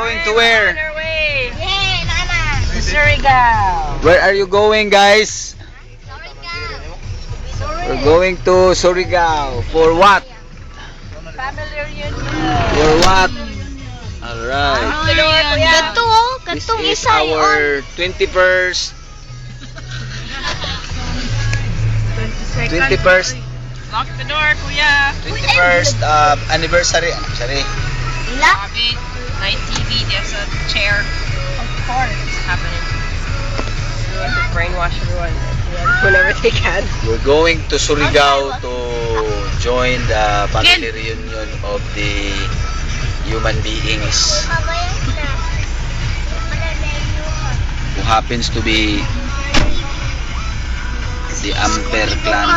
going to where? On our way. Yay, Nana! To Surigao. Where are you going, guys? We're going to Surigao. For what? Family reunion. For what? Alright. Gato, This gatong is isa yun. our 21st 21st Lock the door, kuya. 21st anniversary. Sorry. Ila? Habit. Night TV. There's a chair. Of course. It's happening. We want to brainwash everyone whenever they can. We're going to Surigao to join the family reunion of the human beings who happens to be the Amper clan.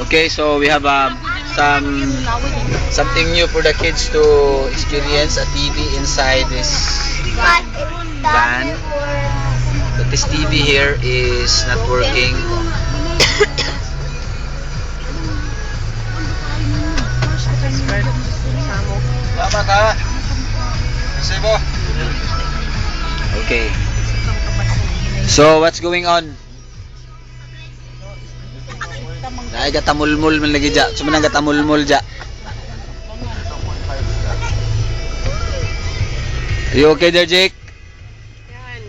Okay, so we have something new for the kids to experience, a TV inside this van. But this TV here is not working. Okay. So what's going on? Ay gatamulmul man lagi ja. Sumanang gatamulmul ja. Are you okay there, Jake? Yan.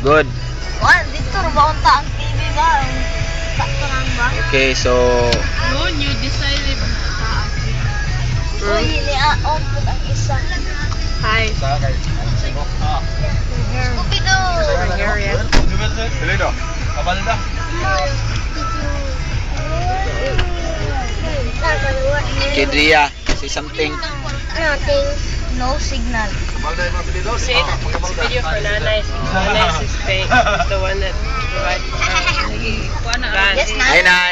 Good. Wan, dito ba unta ang TV ba? Sakto lang ba? Okay, so No, you decided. So, hili-aon po ang isa. Hi. Scooby-Doo! Here, yes. Kedria, say something. Nothing. No signal. See, it's video for Nanay. Nanay is the one that provides van. Yes, Hi, Nay.